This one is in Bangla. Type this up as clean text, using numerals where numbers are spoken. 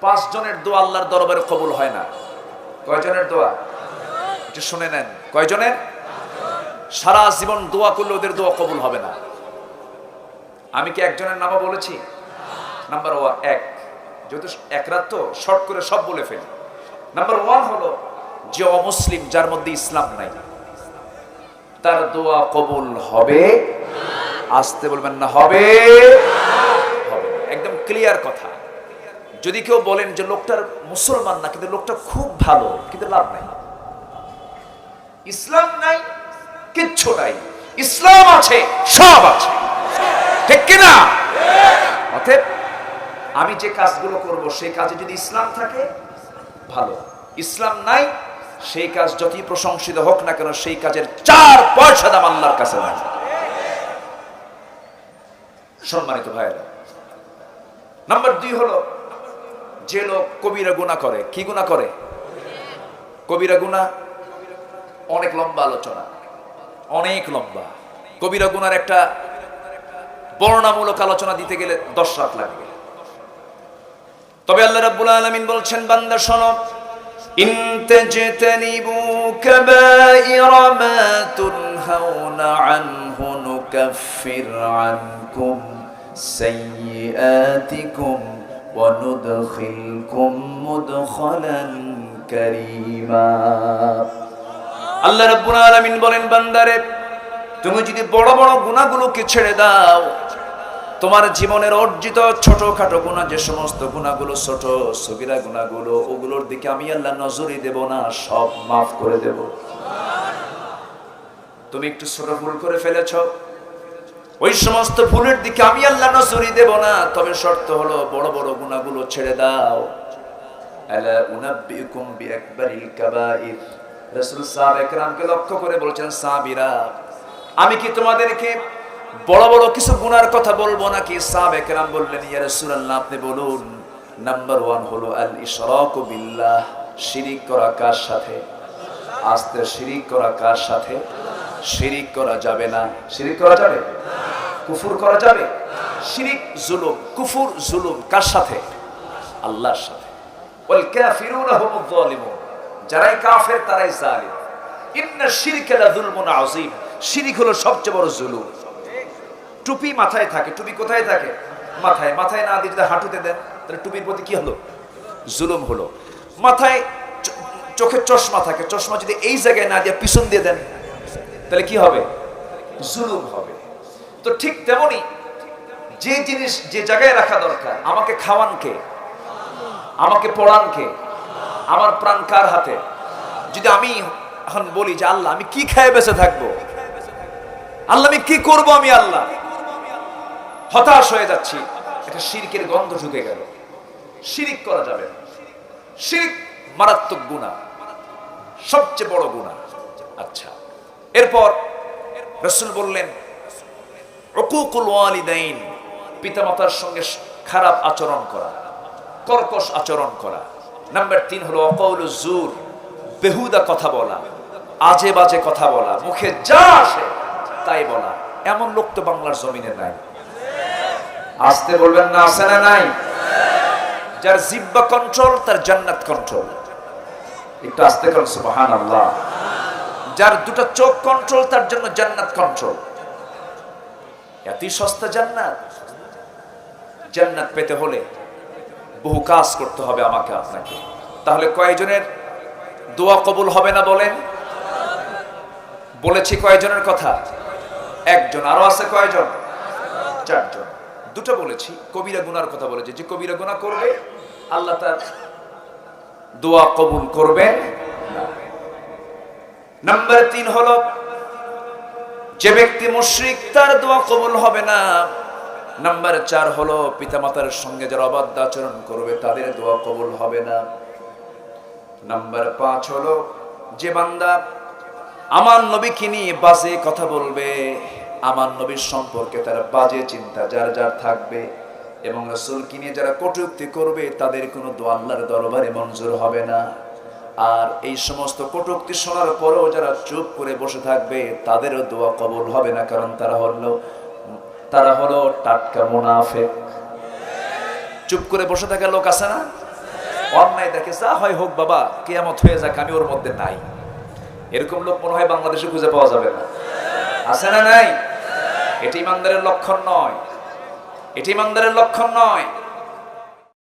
5 জনের দোয়া আল্লাহর দরবারে কবুল হয় না। কয়জনের দোয়া একটু শুনে নেন, কয়জনের? সারা জীবন দোয়া করলে ওদের দোয়া কবুল হবে না। আমি কি একজনের নামও বলেছি? নাম্বার 1, যেহেতু এক রাত তো শর্ট করে সব বলে ফেলি। নাম্বার 1 হলো যে অমুসলিম, যার মধ্যে ইসলাম নাই, তার দোয়া কবুল হবে। আসতে বলবেন না, হবে হবে, একদম ক্লিয়ার কথা। যদি কেউ বলেন যে লোকটার মুসলমান না কিন্তু লোকটা খুব ভালো, কিন্তু লাভ নাই। ইসলাম নাই, কিচ্ছু নাই। ইসলাম আছে, সব আছে, ঠিক কিনা? অতএব আমি যে কাজগুলো করব সেই কাজে যদি ইসলাম থাকে ভালো, ইসলাম নাই সেই কাজ যতই প্রশংসিত হোক না কেন সেই কাজের 4 পয়সা দাম আল্লাহর কাছে নাই। সম্মানিত ভাইরা, নাম্বার 2 হলো যে লোক কবিরা গুনাহ করে। কি গুনাহ করে? কবিরা গুনাহ অনেক লম্বা আলোচনা, অনেক লম্বা। কবিরা গুনার একটা বর্ণনামূলক আলোচনা দিতে গেলে 10 রাত লাগবে। তবে আল্লাহ রাব্বুল আলামিন বলছেন, বান্দা শোনো, ইন তাজতানিবু কাবাইরা মা তুনহাউনা আনহু নুকাফির আনকুম সাইয়্যাতিকুম ওয়া নুদখিলকুম মুদখালান কারীমা। আল্লাহ রাব্বুল আলামিন বলেন, বান্দারে তুমি যদি বড় বড় গুনাহগুলোকে ছেড়ে দাও, তোমার জীবনের অর্জিত ছোটখাটো গুনাহ, যে সমস্ত গুনাহগুলো ছোট সগীরা গুনাহগুলো, ওগুলোর দিকে আমি আল্লাহ নজরই দেব না, সব মাফ করে দেব। তুমি একটু ছোট ভুল করে ফেলেছ, ওই সমস্ত ভুলের দিকে আমি আল্লাহ নজরই দেব না, তবে শর্ত হলো বড় বড় গুনাহগুলো ছেড়ে দাও। আলা উনাব্বিউকুম বিআকবারিল কাবাইর। রাসূল সাহাবায়ে কেরামকে লক্ষ্য করে বলছেন, সাহাবীরা আমি কি তোমাদেরকে বড় বড় কিছু গুনার কথা বলবো নাকি? সাহাবায়ে কেরাম বললেন, ইয়া রাসূলুল্লাহ আপনি বলুন। নাম্বার 1 হলো আল ইশরাকু বিল্লাহ, শিরিক করা কার সাথে? আস্তে, শিরিক করা কার সাথে? শিরিক করা যাবে না। শিরিক করা যাবে? কুফর করা যাবে? শিরিক জুলুম, কুফর জুলুম কার সাথে? আল্লাহর সাথে। ওয়াল কাফিরুনা হুমুয যালিমুন, যারাই কাফের তারাই জালিম। ইন্না শিরকা লা যুলমুন আযীম, শিরিক হলো সবচেয়ে বড় জুলুম। টুপি মাথায় থাকে, টুপি কোথায় থাকে? মাথায়। মাথায় না দিয়ে যদি হাঁটুতে দেন তাহলে টুপির প্রতি কি হলো? জুলুম হলো। মাথায় চোখে চশমা থাকে, চশমা যদি এই জায়গায় না দিয়ে পিছন দিয়ে দেন তাহলে কি হবে? জুলুম হবে। তো ঠিক তেমনি যে জিনিস যে জায়গায় রাখা দরকার, আমাকে খাওয়ান কে? আমাকে পড়ান কে? আমার প্রাণ কার হাতে? যদি আমি এখন বলি যে আল্লাহ আমি কি খেয়ে বেঁচে থাকবো, আল্লাহ আমি কি করব, আমি আল্লাহ হতাশ হয়ে যাচ্ছি, এটা শিরকের গন্ধ ঢুকে গেল। শিরিক করা যাবে না। শিরিক মারাত্মক গুনাহ, সবচেয়ে বড় গুনাহ। আচ্ছা, এরপর রাসূল বললেন উকুকুল ওয়ালিদাইন, পিতামাতার সঙ্গে খারাপ আচরণ করা, কর্কশ আচরণ করা। নাম্বার 3 হলো অকাউলুজ জুর, বেহুদা কথা বলা, আজে বাজে কথা বলা, মুখে যা আসে তাই বলা। এমন লোক তো বাংলার জমিনে নাই। আসতে বলবেন না, আছে না নাই? যার জিহ্বা কন্ট্রোল তার জান্নাত কন্ট্রোল। একটু আস্তে করুন সুবহানাল্লাহ। যার দুটো চোখ কন্ট্রোল তার জন্য জান্নাত কন্ট্রোল। এতই সস্তা জান্নাত। জান্নাত পেতে হলে বহু কাজ করতে হবে আমাকে আপনাকে। তাহলে কয়জনের দোয়া কবুল হবে না বলেন? বলেছি কয়জনের কথা? একজন। আরো আছে কয়জন? 4 জন। দুটো বলেছি, কবিরা গুনার কথা বলেছি। যে কবিরা গুনাহ করবে আল্লাহ তার দোয়া কবুল করবেন না। নাম্বার 3 হলো যে ব্যক্তি মুশরিক তার দোয়া কবুল হবে না। নাম্বার 4 হলো পিতামাতার সঙ্গে যারা অবাধ্য আচরণ করবে তাদের দোয়া কবুল হবে না। নাম্বার 5 হলো যে বান্দা আমার নবীকে নিয়ে বাজে কথা বলবে, আমার নবীর সম্পর্কে তার বাজে চিন্তা যার যার থাকবে, এবং রাসূলকে নিয়ে যারা কটূক্তি করবে তাদের কোনো দোয়া আল্লাহর দরবারে মঞ্জুর হবে না। আর এই সমস্ত কটূক্তি শোনার পরেও যারা চুপ করে বসে থাকবে তাদেরও দোয়া কবুল হবে না, কারণ তারা হলো টাটকা মুনাফিক। চুপ করে বসে থাকা লোক আছে না? অন্যায় দেখে যা হয় হোক বাবা, কিয়ামত হয়ে যাক, আমি ওর মধ্যে নাই। এরকম লোক মনে হয় বাংলাদেশে খুঁজে পাওয়া যাবে না। আছে না নাই? এটি ইমানদারের লক্ষণ নয়, এটি ইমানদারের লক্ষণ নয়।